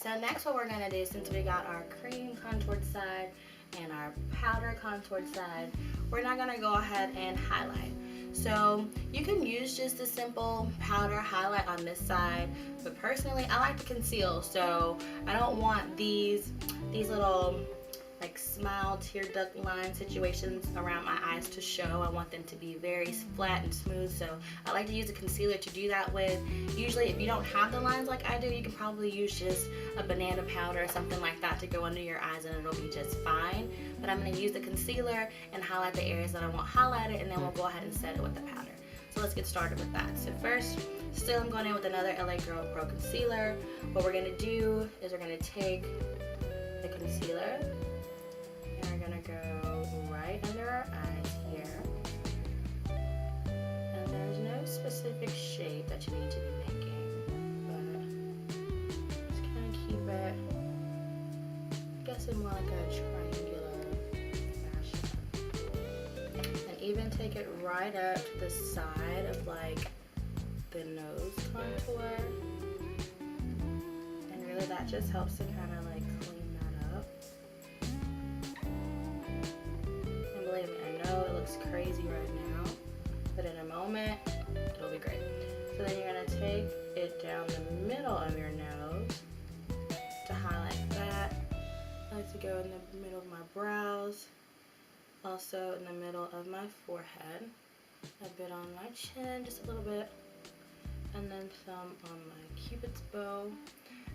so next what we're going to do, since we got our cream contoured side and our powder contoured side, we're now going to go ahead and highlight. So you can use just a simple powder highlight on this side, but personally I like to conceal, so I don't want these little like smile tear duct line situations around my eyes to show. I want them to be very flat and smooth, so I like to use a concealer to do that with. Usually if you don't have the lines like I do, you can probably use just a banana powder or something like that to go under your eyes and it'll be just fine. But I'm going to use the concealer and highlight the areas that I want highlighted, and then we'll go ahead and set it with the powder. So let's get started with that. So first, still I'm going in with another LA Girl Pro concealer. What we're going to do is we're going to take the concealer and we're going to go right under our eyes here. And there's no specific shape that you need to be making, but just kind of keep it, I guess, in more like a triangular fashion. And even take it right up to the side of like the nose contour. And really that just helps to kind of like clean that up. And believe me, I know it looks crazy right now, but in a moment, it'll be great. So then you're going to take it down the middle of your nose to highlight that. I like to go in the middle of my brows, also in the middle of my forehead, a bit on my chin, just a little bit, and then some on my cupid's bow.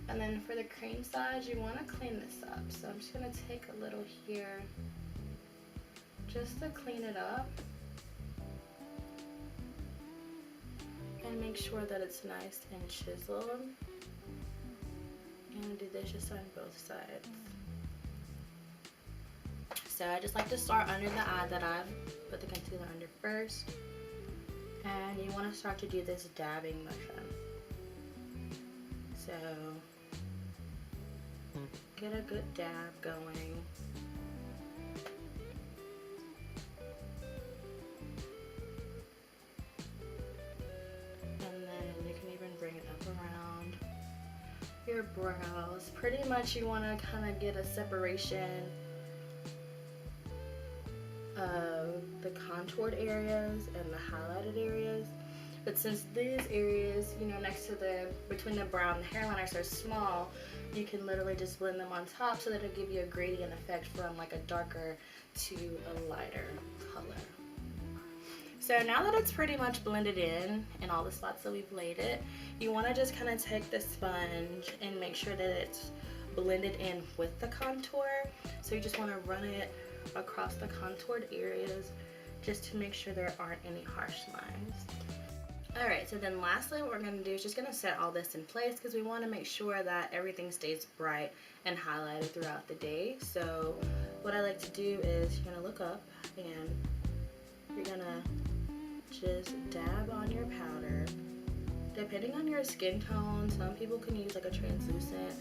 And then for the cream side, you want to clean this up. So I'm just going to take a little here just to clean it up and make sure that it's nice and chiseled. I'm going to do this just on both sides. So I just like to start under the eye that I put the concealer under first. And you want to start to do this dabbing motion. So get a good dab going. And then you can even bring it up around your brows. Pretty much you want to kind of get a separation of the contoured areas and the highlighted areas. But since these areas, you know, next to between the brow and the hairline are so small, you can literally just blend them on top so that it'll give you a gradient effect from like a darker to a lighter color. So now that it's pretty much blended in all the spots that we've laid it, you want to just kind of take the sponge and make sure that it's blended in with the contour. So you just want to run it across the contoured areas just to make sure there aren't any harsh lines. Alright, so then lastly what we're going to do is just going to set all this in place because we want to make sure that everything stays bright and highlighted throughout the day. So what I like to do is you're going to look up and you're going to just dab on your powder. Depending on your skin tone, some people can use like a translucent.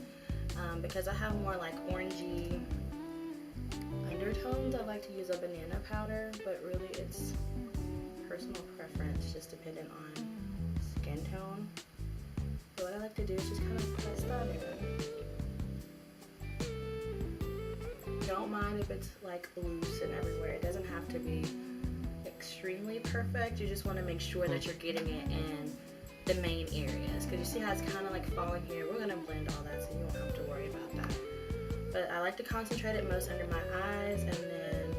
Because I have more like orangey undertones, I like to use a banana powder, but really it's personal preference, just depending on skin tone. So what I like to do is just kind of press that in. Don't mind if it's like loose and everywhere. It doesn't have to be extremely perfect. You just want to make sure that you're getting it in the main areas, because you see how it's kind of like falling here. We're going to blend all that so you don't have to worry about that. But I like to concentrate it most under my eyes and then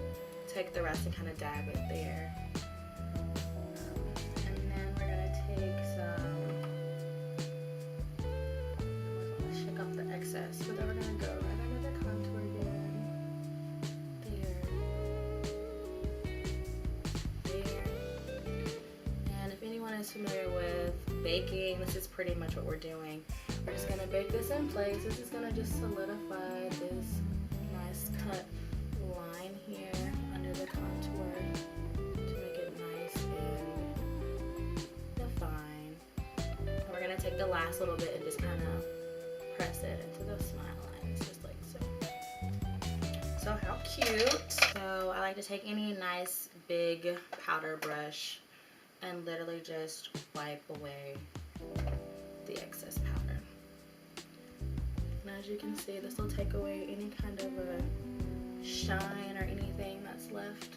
take the rest and kind of dab it there. And then we're going to take some, shake off the excess, but then we're going to go right under the contour again. There. And if anyone is familiar with baking, this is pretty much what we're doing. We're just going to bake this in place. This is going to just solidify this nice cut line here under the contour to make it nice and defined. And we're going to take the last little bit and just kind of press it into those smile lines, just like so. So how cute. So I like to take any nice big powder brush and literally just wipe away the excess powder. And as you can see, this will take away any kind of a shine or anything that's left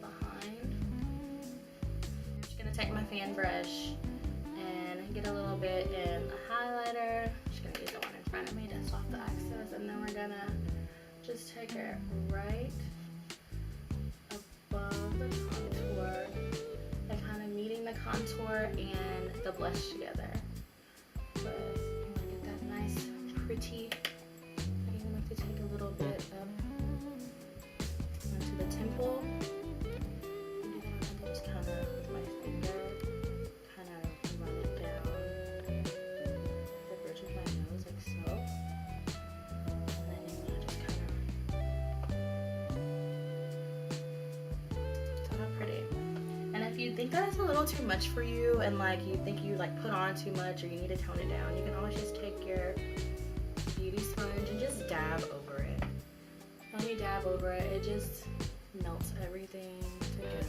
behind. I'm just gonna take my fan brush and get a little bit in a highlighter. I'm just gonna use the one in front of me, dust off the excess, and then we're gonna just take it right above the contour and kind of meeting the contour and the blush together. But I'm gonna get that nice, pretty. I even like to take a little bit up onto the temple. And do that, and just kind of with my finger, kind of run it down the bridge of my nose like so. And then you want to just kind of. So how pretty. And if you think that it's a little too much for you, and like you think you like put on too much, or you need to tone it down, you can always just take your beauty sponge and just dab over it. When you dab over it, it just melts everything together.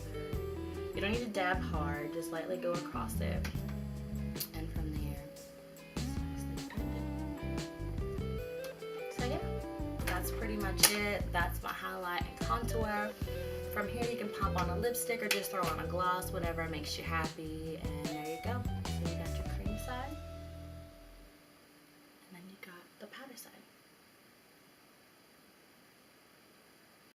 You don't need to dab hard, just lightly go across it, and from there, so yeah, that's pretty much it. That's my highlight and contour. From here, you can pop on a lipstick or just throw on a gloss, whatever makes you happy. And